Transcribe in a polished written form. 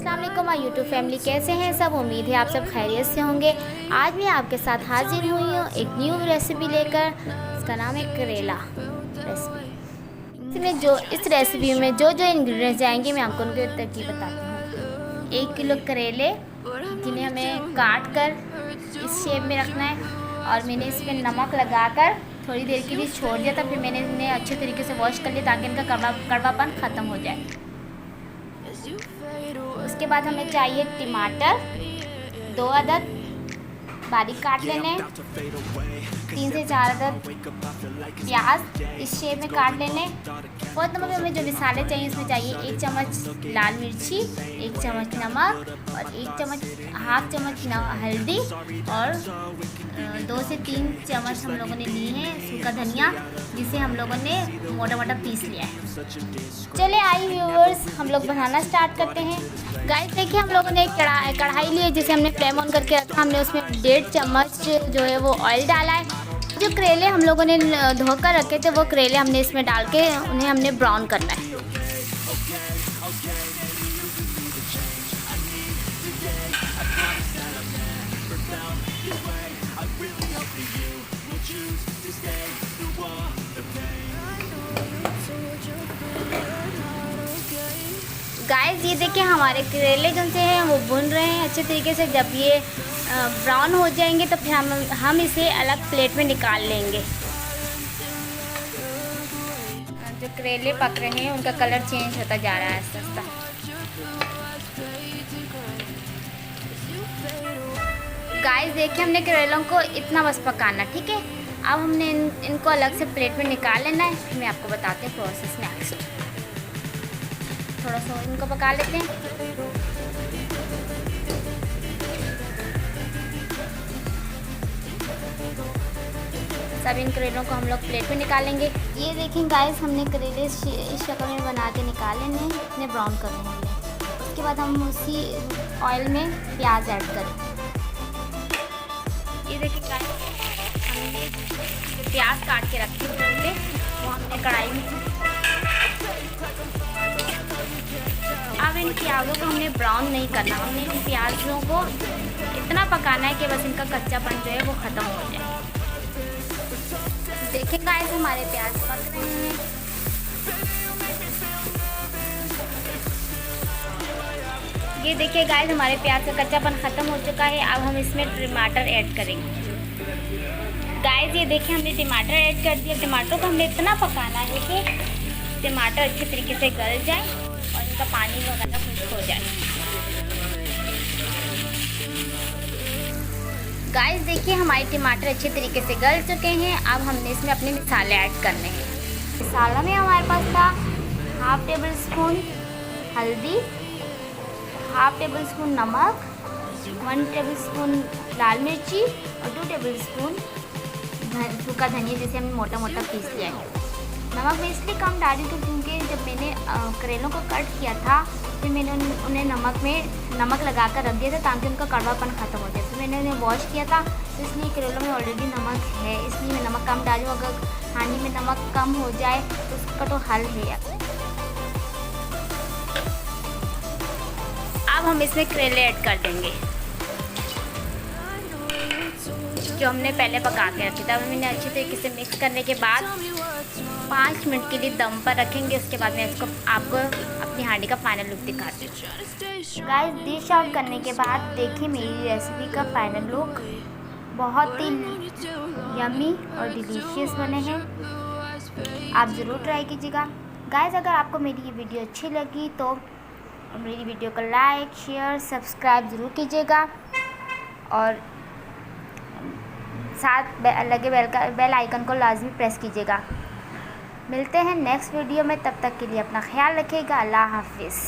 अस्सलाम वालेकुम my YouTube family, कैसे हैं सब। उम्मीद है आप सब खैरियत से होंगे। आज मैं आपके साथ हाजिर हुई हूँ एक न्यू रेसिपी लेकर। इसका नाम है करेला रेसिपी। इस रेसिपी में जो इंग्रेडिएंट्स जाएंगे मैं आपको उनके तरकीब बताती हूँ। 1 किलो करेले जिन्हें हमें काट कर इस शेप में रखना है, और मैंने इस पर नमक लगाकर थोड़ी देर के लिए छोड़ दिया था। फिर मैंने इन्हें अच्छे तरीके से वॉश कर लिया ताकि इनका कड़वापन ख़त्म हो जाए। उसके बाद हमें चाहिए टमाटर 2 अदद बारीक काट लेने, 3 से 4 अदद प्याज इस शेप में काट लेने। और नमक हमें जो मसाले चाहिए इसमें चाहिए 1 चम्मच लाल मिर्ची, 1 चम्मच नमक और 1.5 चम्मच हल्दी, और 2 से 3 चम्मच हम लोगों ने लिए हैं सूखा धनिया, जिसे हम लोगों ने मोटा मोटा पीस लिया है। चले आई व्यूअर्स, हम लोग बनाना स्टार्ट करते हैं। गाइस देखिए, हम लोगों ने एक कढ़ाई ली है जिसे हमने फ्लेम ऑन करके रखा। हमने उसमें 1.5 चम्मच जो है वो ऑयल डाला है। जो करेले हम लोगों ने धोकर रखे थे वो करेले हमने इसमें डाल के उन्हें हमने ब्राउन करना है। गाइस ये देखिए, हमारे करेले जो से हैं वो भुन रहे हैं अच्छे तरीके से। जब ये ब्राउन हो जाएंगे तो फिर हम इसे अलग प्लेट में निकाल लेंगे। जो करेले पक रहे हैं उनका कलर चेंज होता जा रहा है आहिस्ता आहिस्ता। गाइस देखिए, हमने करेलों को इतना बस पकाना, ठीक है। अब हमने इनको अलग से प्लेट में निकाल लेना है। फिर मैं आपको बताती हूँ प्रोसेस नेक्स्ट। थोड़ा सा इनको पका लेते हैं। सब इन करेलों को हम लोग प्लेट में निकालेंगे। ये देखें गाइस, हमने करेले इस शक्ल में बना के निकाले हैं, इतने ब्राउन कर रहे हैं। उसके बाद हम उसी ऑयल में प्याज ऐड करें। ये देखिए गाइस, हमने जो प्याज काट के रखे थे वो हमने कढ़ाई में। अब इन प्याज़ों को हमने ब्राउन नहीं करना, हमने इन प्याज़ों को इतना पकाना है कि बस इनका कच्चापन जो है वो ख़त्म हो जाए। देखें गाइस, हमारे प्याज पक रहे हैं। ये देखिए गाइस, हमारे प्याज का कच्चापन ख़त्म हो चुका है। अब हम इसमें टमाटर ऐड करेंगे। गाइस ये देखिए, हमने टमाटर ऐड कर दिया। टमाटर को हमने इतना पकाना है कि टमाटर अच्छे तरीके से गल जाए और इनका पानी वगैरह खुश्क हो जाए। गाइस देखिए, हमारे टमाटर अच्छे तरीके से गल चुके हैं। अब हमने इसमें अपने मसाले ऐड करने हैं। मसाला में हमारे पास था 1/2 टेबल स्पून हल्दी, 1/2 टेबल स्पून नमक, 1 टेबल स्पून लाल मिर्ची और 2 टेबल स्पून सूखा धनिया, जिसे हमने मोटा मोटा पीस लिया है। नमक मैं इसलिए कम डाली थी क्योंकि जब मैंने करेलों को कट किया था फिर मैंने उन्हें नमक लगा कर रख दिया था ताकि उनका कड़वापन ख़त्म हो जाए। फिर मैंने उन्हें वॉश किया था, तो इसलिए करेलों में ऑलरेडी नमक है, इसलिए मैं नमक कम डाली हूँ। अगर खाने में नमक कम हो जाए तो उसका तो हल है। अब हम इसमें करेले ऐड कर देंगे जो हमने पहले पका के रखे थे। अब मैंने अच्छी तरीके से मिक्स करने के बाद 5 मिनट के लिए दम पर रखेंगे। उसके बाद मैं इसको आपको अपनी हांडी का फाइनल लुक दिखाती हूँ। गाइस डिश आउट करने के बाद देखिए मेरी रेसिपी का फाइनल लुक। बहुत ही यम्मी और डिलीशियस बने हैं। आप ज़रूर ट्राई कीजिएगा। गाइस अगर आपको मेरी ये वीडियो अच्छी लगी तो मेरी वीडियो को लाइक, शेयर, सब्सक्राइब ज़रूर कीजिएगा, और साथ लगे बेल आइकन को लाजमी प्रेस कीजिएगा। मिलते हैं नेक्स्ट वीडियो में, तब तक के लिए अपना ख्याल रखिएगा। अल्लाह हाफिज़।